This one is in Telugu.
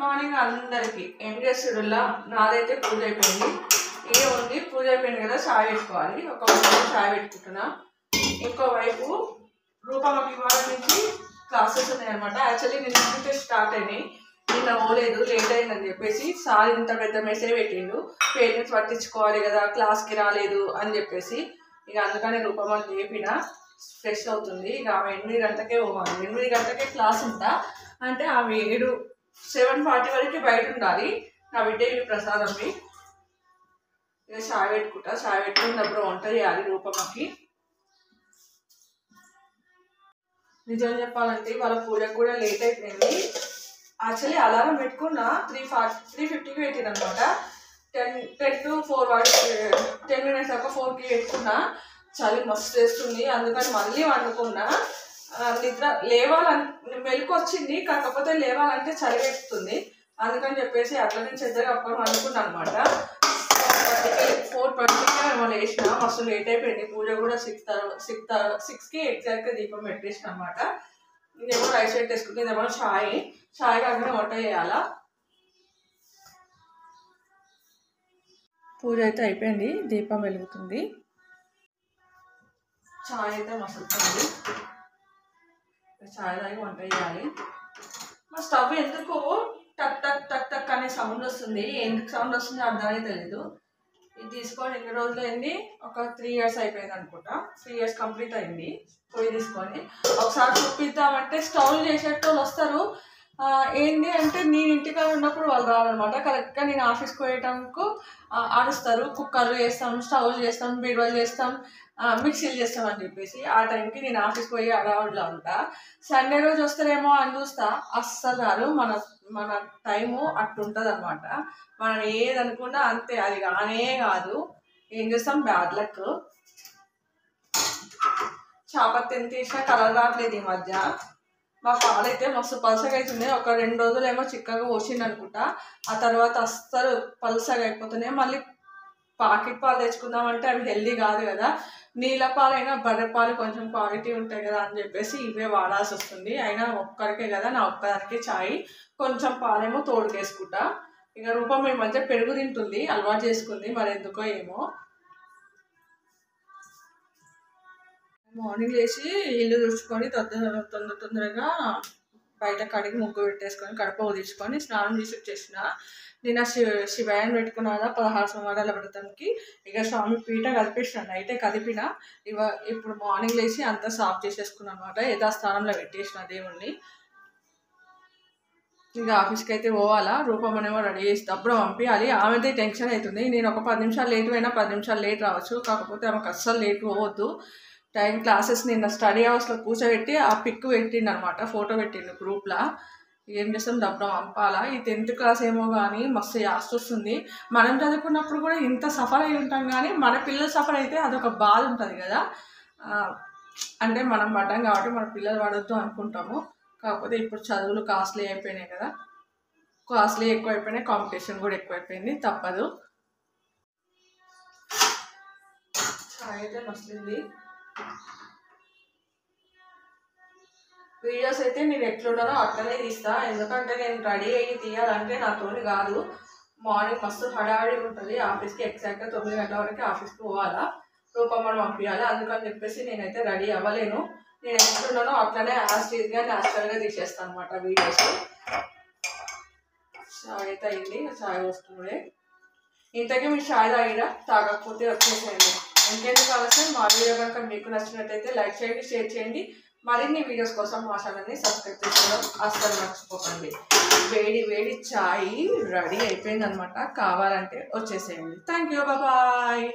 మార్నింగ్ అందరికి ఏం చేస్తుడులా నాదైతే పూజ అయిపోయింది. ఉంది పూజ అయిపోయింది కదా, చాయ్ పెట్టుకోవాలి. ఒక వైపు చాయ్ పెట్టుకుంటున్నా, ఇంకోవైపు రూపమ్మకి ఇవాళ నుంచి క్లాసెస్ ఉన్నాయి అనమాట. యాక్చువల్లీ నిన్న స్టార్ట్ అయినాయి, నిన్న పోలేదు, లేట్ అయిందని చెప్పేసి సార్ ఇంత పెద్ద మెసేజ్ పెట్టిండు, పేరెంట్స్ పట్టించుకోవాలి కదా, క్లాస్కి రాలేదు అని చెప్పేసి. ఇక అందుకని రూపమ్మని లేపిన, ఫ్రెష్ అవుతుంది. ఇక ఆమె 8 గంటలకే పోవాలి, 8 గంటలకే క్లాస్ ఉంటా అంటే ఆమె 7:40 వరకు బయట ఉండాలి. నా బిడ్డ ప్రసాదంవి. ఇక చాయ్ పెట్టుకుంటా, చాయ్ పెట్టుకున్నప్పుడు వంట చేయాలి రూపమ్మకి. నిజం చెప్పాలంటే వాళ్ళ పూజకు కూడా లేట్ అయిపోయింది. యాక్చువల్లీ అలారం పెట్టుకున్నా 3:50కి పెట్టింది అనమాట. 10 to 4 వరకు 10 minutes దాకా 4కి పెట్టుకున్నా. చలి మస్తు చేస్తుంది, అందుకని మళ్ళీ వండుకున్నా. నిద్ర లేవాలని మెలకు వచ్చింది, కాకపోతే లేవాలంటే చలి పెట్టుతుంది. అందుకని చెప్పేసి అట్లా నుంచి ఇద్దరు అప్పుడు వండుకున్నా అనమాట. 4:20కి మేము లేచిన, మస్తు లేట్ అయిపోయింది. పూజ కూడా 6కి ఎగ్జాక్ట్గా దీపం పెట్టేసిన అనమాట. ఇదేమో రైస్ పెట్టేసుకుంటే, ఇదేమో చాయ్ కాకుండా వంట చేయాలా. పూజ అయితే అయిపోయింది, దీపం వెలుగుతుంది. చాయ్ అయితే మసులుతుంది, చాయ్ తాగి వంట చేయాలి. మా స్టవ్ ఎందుకు టక్ టక్ టక్ టక్ అనే సౌండ్ వస్తుంది, ఎందుకు సౌండ్ వస్తుంది అర్థమే తెలీదు. ఇది తీసుకొని ఎన్ని రోజులు అయింది, ఒక 3 years అయిపోయింది అనుకుంటా. 3 years కంప్లీట్ అయింది. పొయ్యి తీసుకొని ఒకసారి చూపిద్దామంటే స్టవ్ చేసేటోళ్ళు వస్తారు. ఏంటి అంటే నేను ఇంటికాడ ఉన్నప్పుడు వాళ్ళు రావాలన్నమాట. కరెక్ట్గా నేను ఆఫీస్కి పోయేటందుకు ఆడుస్తారు. కుక్కర్లు చేస్తాం, స్టవ్లు చేస్తాం, బీరువాలు చేస్తాం, మిక్సీలు చేస్తాం అని చెప్పేసి ఆ టైంకి నేను ఆఫీస్కి పోయి అడవుల్లో ఉంటా. సండే రోజు వస్తారేమో అని చూస్తా, అస్సలు రారు. మన టైము అట్లుంటుంది అనమాట. మనం ఏదనుకున్నా అంతే, అది కానే కాదు. ఏం చేస్తాం, బ్యాడ్ లక్. చాపత్తి ఎంత వేసినా కలర్ రావట్లేదు ఈ మధ్య. మా పాలైతే మస్తు పలసగా అవుతున్నాయి. ఒక 2 రోజులేమో చిక్కగా పోసిండు అనుకుంటా, ఆ తర్వాత అస్సలు పలసగా అయిపోతున్నాయి. మళ్ళీ పాకెట్ పాలు తెచ్చుకుందామంటే అవి హెల్దీ కాదు కదా, నీళ్ళ పాలైనా బర్రె పాలు కొంచెం క్వాలిటీ ఉంటాయి కదా అని చెప్పేసి ఇవే వాడాల్సి వస్తుంది. అయినా ఒక్కరికే కదా, నా ఒక్కదానికి చాయ్, కొంచెం పాలేమో తోడుకేసుకుంటా. ఇక రూపం ఈ మధ్య పెరుగు తింటుంది, అలవాటు చేసుకుంది, మరి ఎందుకో ఏమో. మార్నింగ్ లేచి ఇల్లు తుడుచుకొని తొందరగా బయట కడిగి ముగ్గు పెట్టేసుకొని కడప తీసుకొని స్నానం చేసి వచ్చేసిన. నిన్న శివయాన్ని పెట్టుకున్నా కదా 16 సోమవారాల వ్రతంకి. ఇక స్వామి పీట కదిపేసిన, నైటే కదిపిన. ఇప్పుడు మార్నింగ్ లేచి అంతా సాఫ్ చేసేసుకున్నాను అనమాట. యథాస్థానంలో పెట్టేసిన దేవుణ్ణి. ఇక ఆఫీస్కి అయితే పోవాలా. రూపమనేమో రెడీ చేసి అప్పుడు పంపించాలి. ఆమెదే టెన్షన్ అవుతుంది. నేను ఒక 10 నిమిషాలు లేట్ పోయినా 10 నిమిషాలు లేట్ రావచ్చు, కాకపోతే ఆమెకు అస్సలు లేట్ పోవద్దు. టైం క్లాసెస్ నిన్న స్టడీ అవర్స్లో కూర్చోబెట్టి ఆ పిక్ పెట్టిండు అనమాట, ఫోటో పెట్టిండు గ్రూప్లో. ఏం చేస్తాం, డబ్బు పంపాలా. ఈ 10th క్లాస్ ఏమో కానీ మస్తు యాస్ట్ వస్తుంది. మనం చదువుకున్నప్పుడు కూడా ఇంత సఫర్ అయి ఉంటాం, కానీ మన పిల్లలు సఫర్ అయితే అదొక బాధ ఉంటుంది కదా. అంటే మనం పడ్డాం కాబట్టి మన పిల్లలు పడొద్దు అనుకుంటాము. కాకపోతే ఇప్పుడు చదువులు కాస్ట్లీ అయిపోయినాయి కదా, కాస్ట్లీ ఎక్కువ అయిపోయినాయి, కాంపిటీషన్ కూడా ఎక్కువైపోయింది, తప్పదు. చాయ్ అయితే మస్తుంది. వీడియోస్ అయితే నేను ఎట్లున్నానో అట్లనే తీస్తా, ఎందుకంటే నేను రెడీ అయ్యి తీయాలంటే నాతోని కాదు. మార్నింగ్ మస్తు హడావిడి ఉంటుంది. ఆఫీస్కి ఎగ్జాక్ట్గా 9 గంటల వరకు ఆఫీస్కి పోవాలా, రూపమ్మని పంపించాలి. అందుకని చెప్పేసి నేనైతే రెడీ అవ్వలేను. నేను ఎట్లున్నానో అట్లనే యాస్టీజ్గా న్యాచురల్గా తీసేస్తాను అనమాట వీడియోస్. చాయ్ అయితే అయింది, చాయ్ వస్తుంది. ఇంతకీ మీరు చాయ్ తాగిరా, తాగకపోతే వచ్చేసేయండి. ఇంకెందుకు ఆలస్యం. మా వీడియో కనుక మీకు నచ్చినట్టయితే లైక్ చేయండి, షేర్ చేయండి. మరిన్ని వీడియోస్ కోసం మా ఛానల్ని సబ్స్క్రైబ్ చేసుకోవడం అస్సలు మర్చిపోకండి. వేడి వేడి చాయ్ రెడీ అయిపోయిందనమాట, కావాలంటే వచ్చేసేయండి. Thank you, bye.